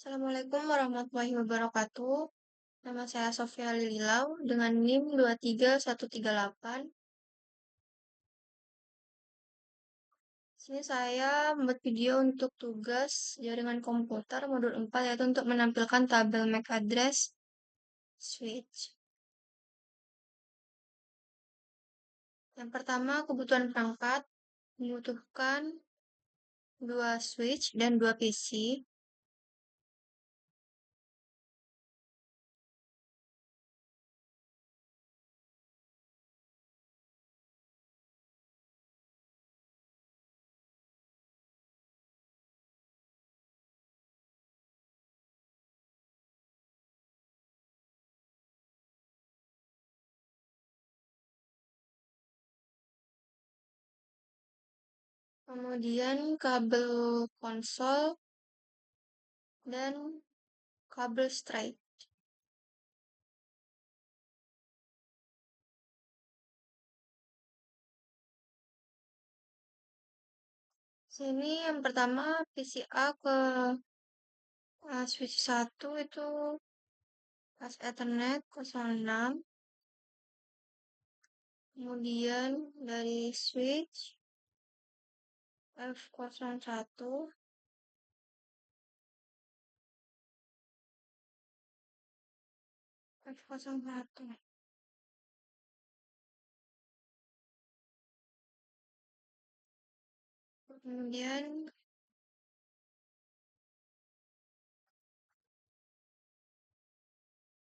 Assalamualaikum warahmatullahi wabarakatuh. Nama saya Sofia Lililau dengan NIM 23138. Sini saya membuat video untuk tugas jaringan komputer modul 4 yaitu untuk menampilkan tabel MAC address switch. Yang pertama, kebutuhan perangkat membutuhkan 2 switch dan 2 PC. Kemudian kabel konsol dan kabel straight. Sini yang pertama PCA ke switch 1 itu pas Ethernet 06. Kemudian dari switch F01 F01. Kemudian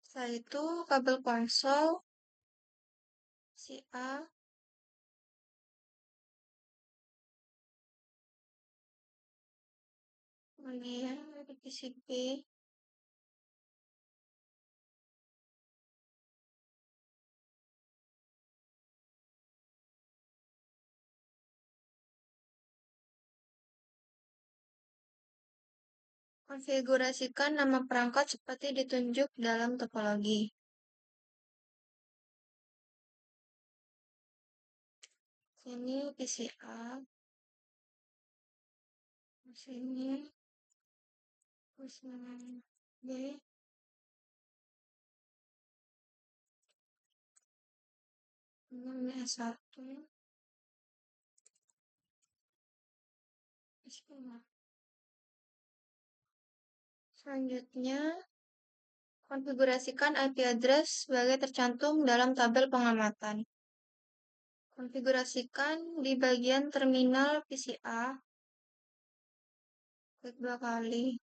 setelah itu kabel konsol si A, kemudian dari PCB, konfigurasikan nama perangkat seperti ditunjuk dalam topologi. Sini PCA, sini B, ini S1, selanjutnya konfigurasikan IP address sebagai tercantum dalam tabel pengamatan. Konfigurasikan di bagian terminal PCA. Klik 2 kali.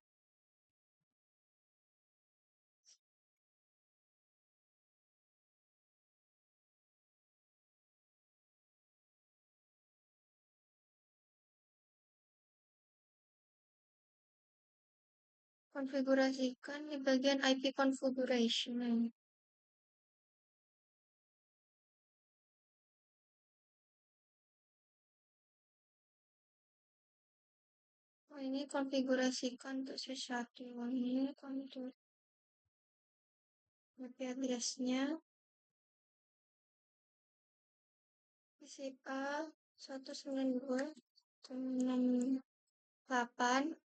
Konfigurasikan di bagian IP configuration. Ini konfigurasikan untuk switch 1. Ini untuk IP address-nya PCA 192.168.1.1.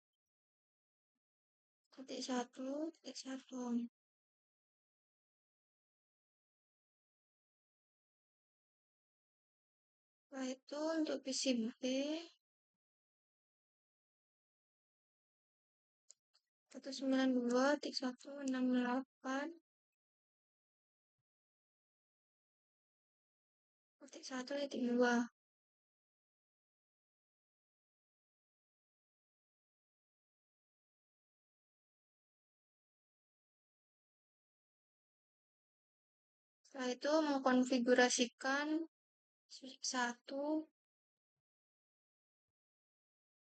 Setelah itu untuk PCB 192.168.1.2. Setelah itu mengkonfigurasikan switch 1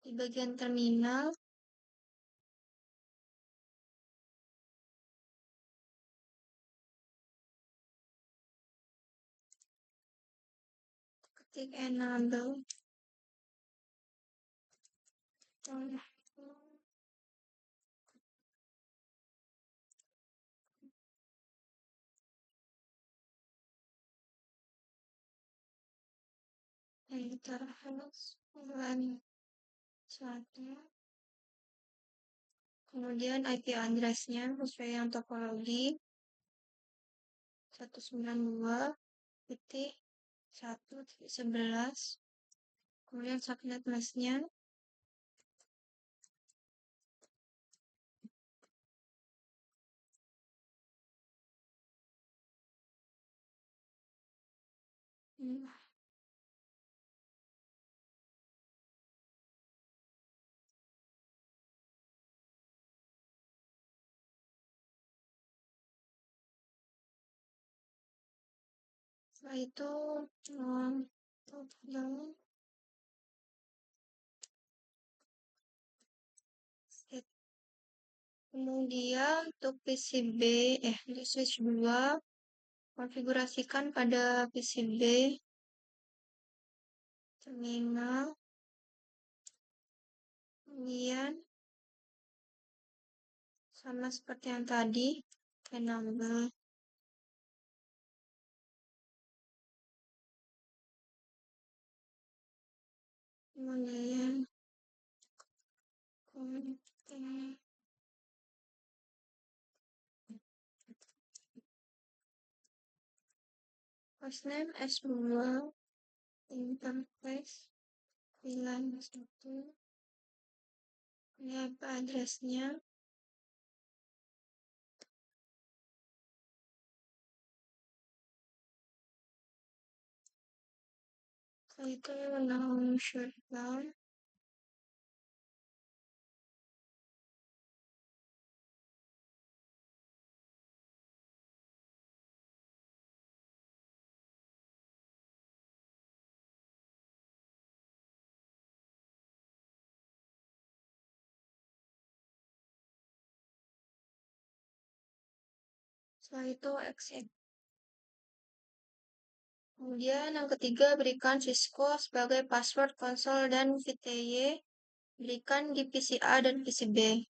di bagian terminal. Ketik enable. Enter host 1. Kemudian IP address-nya sesuai yang topologi 192.1.11. Kemudian subnet mask-nya setelah itu kemudian untuk PCB untuk switch 2 konfigurasikan pada PCB terminal, kemudian sama seperti yang tadi, enable, kemudian hostname S2, interface VLAN 1, ini apa address-nya, setelah itu now shutdown, setelah itu exit. Kemudian yang ketiga, berikan Cisco sebagai password konsol dan VTY berikan di PCA dan PCB.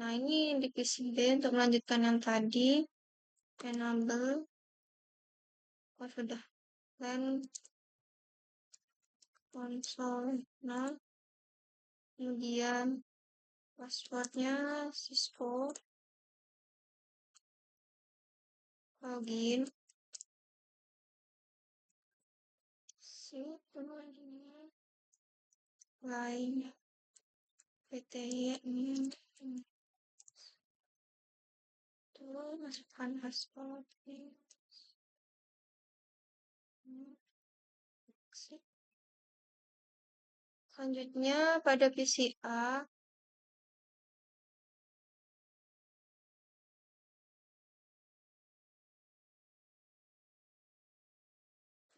Nah, ini di PCB untuk melanjutkan yang tadi, enable, sudah, dan konsol. Nah, kemudian passwordnya Cisco, login, lain, PTY, terus masukkan password, selanjutnya pada PCA,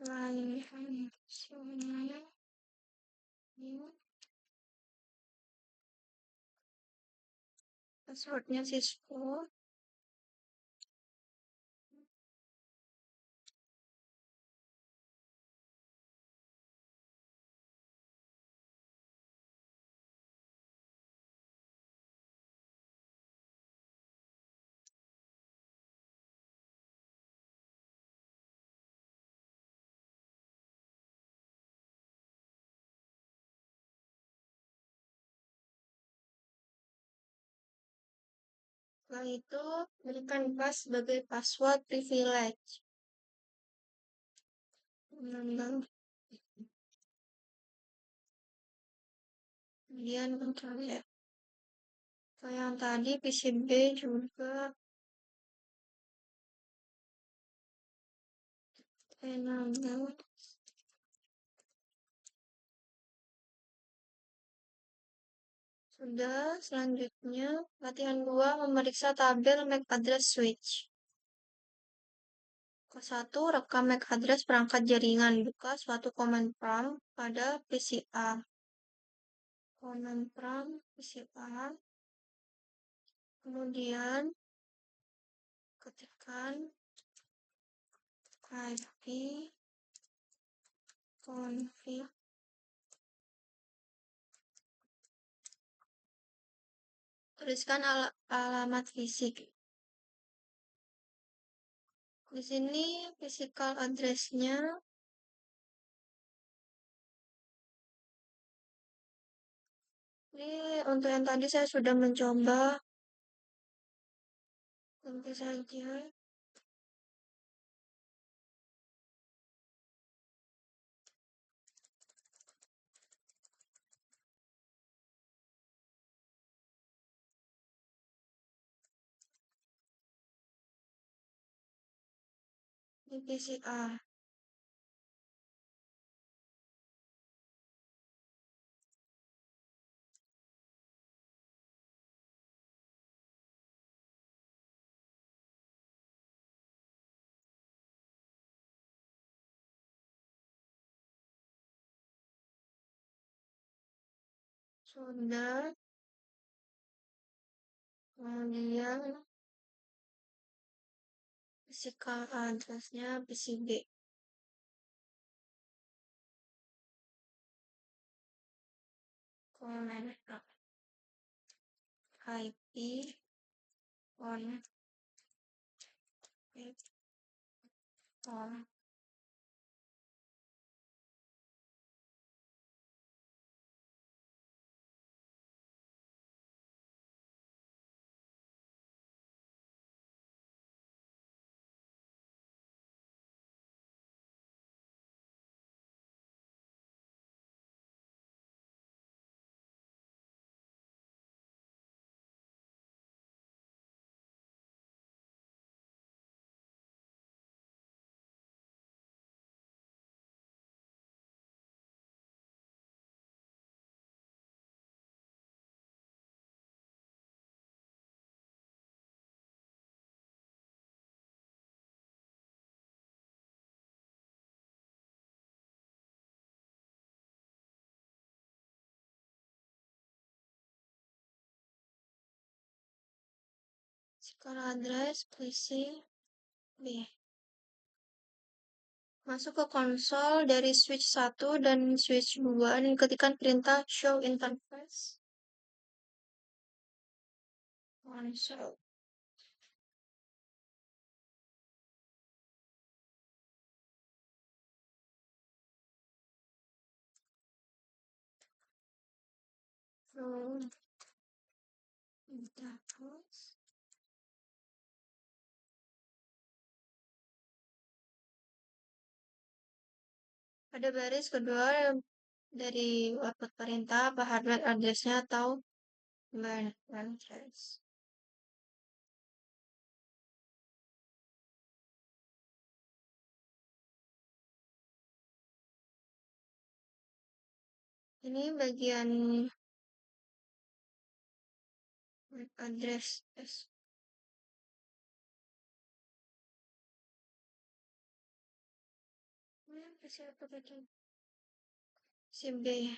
lain, passwordnya Cisco, setelah itu berikan pass sebagai password privilege. Kemudian control ya. Kalau yang tadi PCB juga enable. Sudah, selanjutnya latihan 2 memeriksa tabel MAC address switch. Ke-1, rekam MAC address perangkat jaringan. Buka suatu command prompt pada PCA. Command prompt PCA. Kemudian ketikkan IP config. Tuliskan alamat fisik. Di sini physical address-nya ini untuk yang tadi saya sudah mencoba Tentu saja. Divisi A. Sudah. Kemudian physical address-nya PCB. Connect IP on on physical address PC B. Masuk ke konsol dari switch 1 dan switch 2 dan ketikkan perintah show interface. Konsol. Show interface. Pada baris kedua dari output perintah apa hardware address-nya atau LAN address. Ini bagian address. Siapa bagian? SIM B.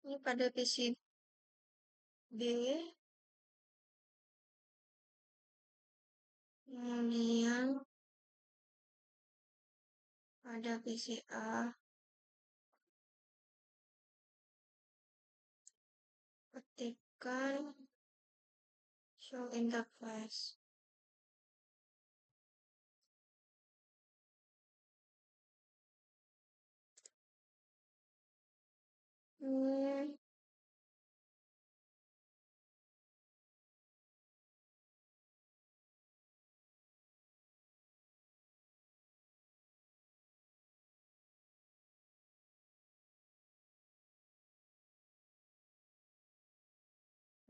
Ini pada PC B. Kemudian pada PC A. Ketikkan show interface.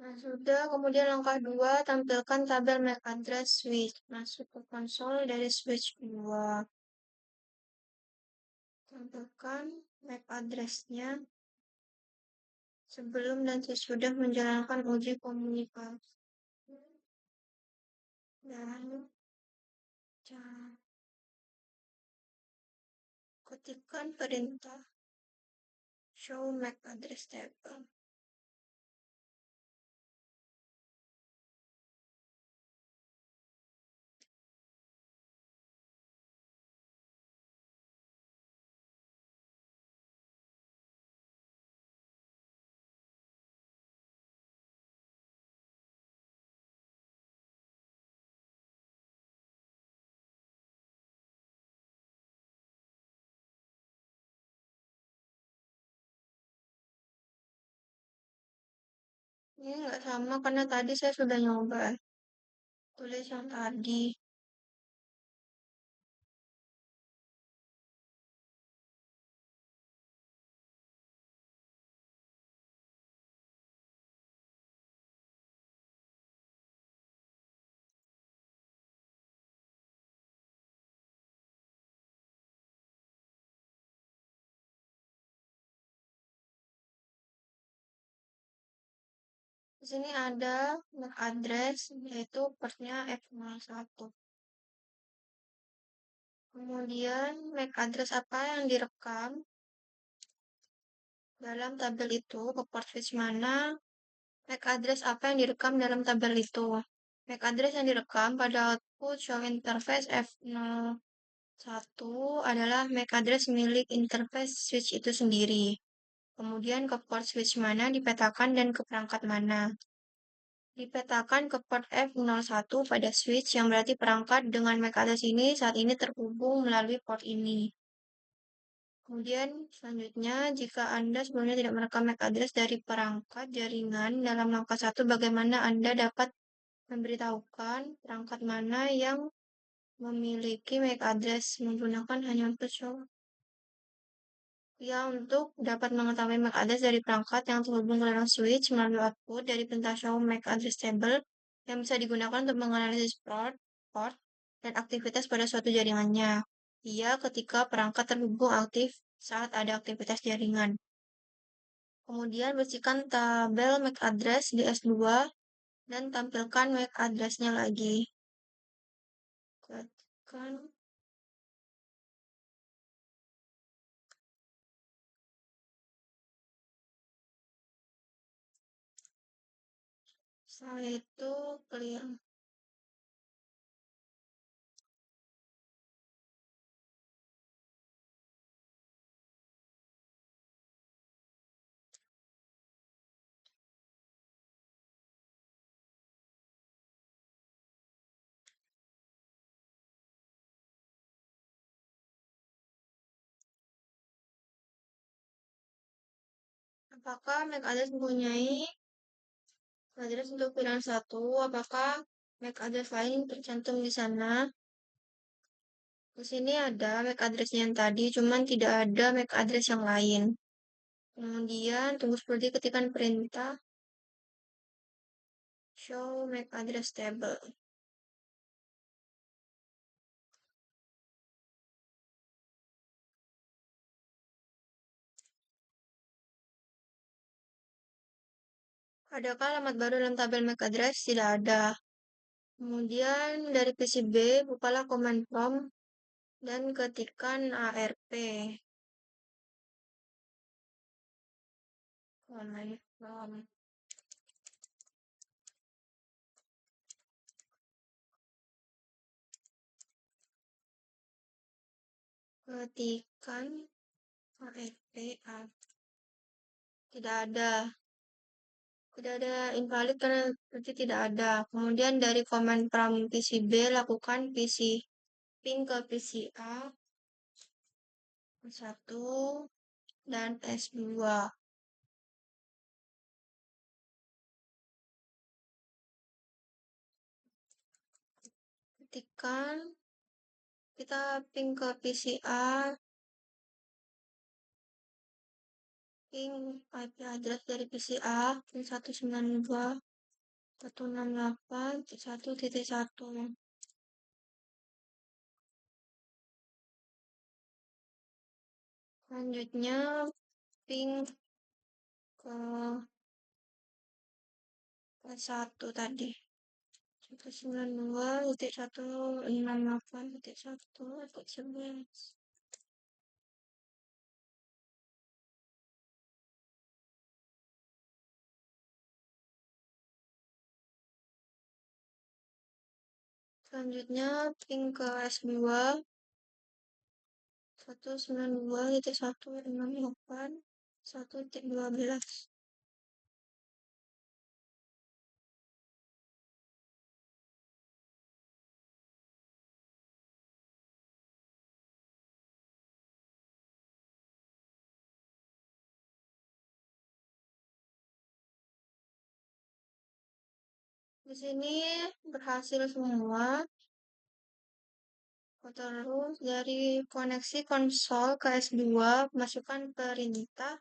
Nah, sudah. Kemudian langkah 2, tampilkan tabel MAC address switch. Masuk ke konsol dari switch 2. Tampilkan MAC address-nya sebelum dan sesudah menjalankan uji komunikasi dan ketikkan perintah show MAC address table. Ini nggak sama karena tadi saya sudah nyoba tulis yang tadi. Di sini ada MAC address yaitu portnya F01. Kemudian MAC address apa yang direkam dalam tabel itu, ke port switch mana, MAC address apa yang direkam dalam tabel itu. MAC address yang direkam pada output show interface F01 adalah MAC address milik interface switch itu sendiri. Kemudian ke port switch mana dipetakan dan ke perangkat mana. Dipetakan ke port F01 pada switch yang berarti perangkat dengan MAC address ini saat ini terhubung melalui port ini. Kemudian selanjutnya, jika Anda sebelumnya tidak merekam MAC address dari perangkat jaringan dalam langkah 1, bagaimana Anda dapat memberitahukan perangkat mana yang memiliki MAC address menggunakan hanya untuk show. Ya, untuk dapat mengetahui MAC address dari perangkat yang terhubung ke dalam switch melalui output dari perintah show MAC address table yang bisa digunakan untuk menganalisis port, dan aktivitas pada suatu jaringannya. Ia ketika perangkat terhubung aktif saat ada aktivitas jaringan. Kemudian bersihkan tabel MAC address di S2 dan tampilkan MAC address-nya lagi. Ketikkan setelah itu clear. Apakah MAC address mempunyai address untuk pilihan 1? Apakah MAC address lain tercantum di sana? Di sini ada MAC address yang tadi, cuman tidak ada MAC address yang lain. Kemudian tunggu seperti ketikan perintah show MAC address table. Adakah alamat baru dalam tabel MAC address? Tidak ada. Kemudian dari PCB, bukalah command prompt dan ketikkan ARP. Command prompt. Ketikkan ARP. Tidak ada. Tidak ada invalid karena berarti tidak ada. Kemudian dari command prompt PCB, lakukan ping ke PCA S1 dan S2. Ketikkan, kita ping ke PCA, ping IP address dari PCA, ping 192.168.1.1. Selanjutnya ping ke satu tadi. 192.168.1.11. Selanjutnya ping ke S2 192.168.1.12. Di sini berhasil semua. Terus dari koneksi konsol ke S2, masukkan perintah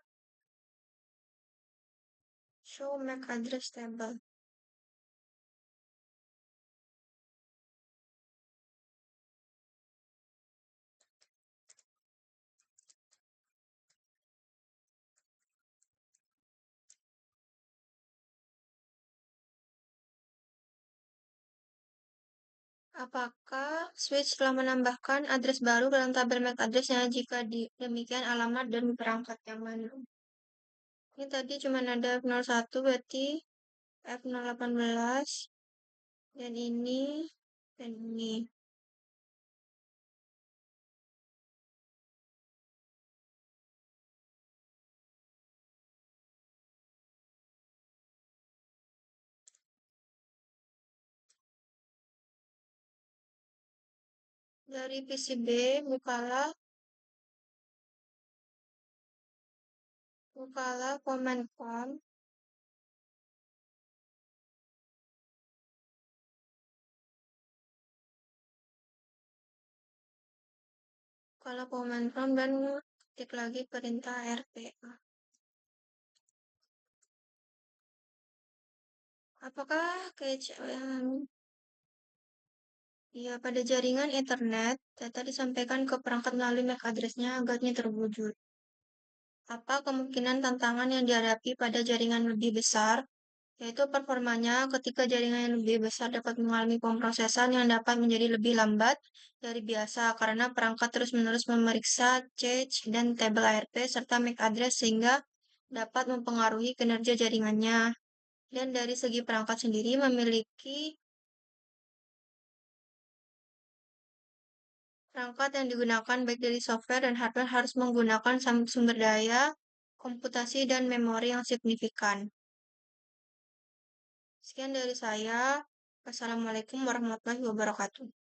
show MAC address table. Apakah switch telah menambahkan address baru dalam tabel MAC address-nya? Jika demikian, alamat dan perangkat yang mana? Ini tadi cuma ada F01, berarti F018, dan ini, dan ini. Dari PCB, bukalah command prompt. Bukalah command prompt dan ketik lagi perintah RPA. Apakah ya, pada jaringan Ethernet, data disampaikan ke perangkat melalui MAC address-nya agarnya terwujud. Apa kemungkinan tantangan yang dihadapi pada jaringan lebih besar, yaitu performanya ketika jaringan yang lebih besar dapat mengalami pemrosesan yang dapat menjadi lebih lambat dari biasa karena perangkat terus-menerus memeriksa cache dan tabel ARP serta MAC address sehingga dapat mempengaruhi kinerja jaringannya. Dan dari segi perangkat sendiri memiliki perangkat yang digunakan baik dari software dan hardware harus menggunakan sumber daya, komputasi, dan memori yang signifikan. Sekian dari saya. Wassalamualaikum warahmatullahi wabarakatuh.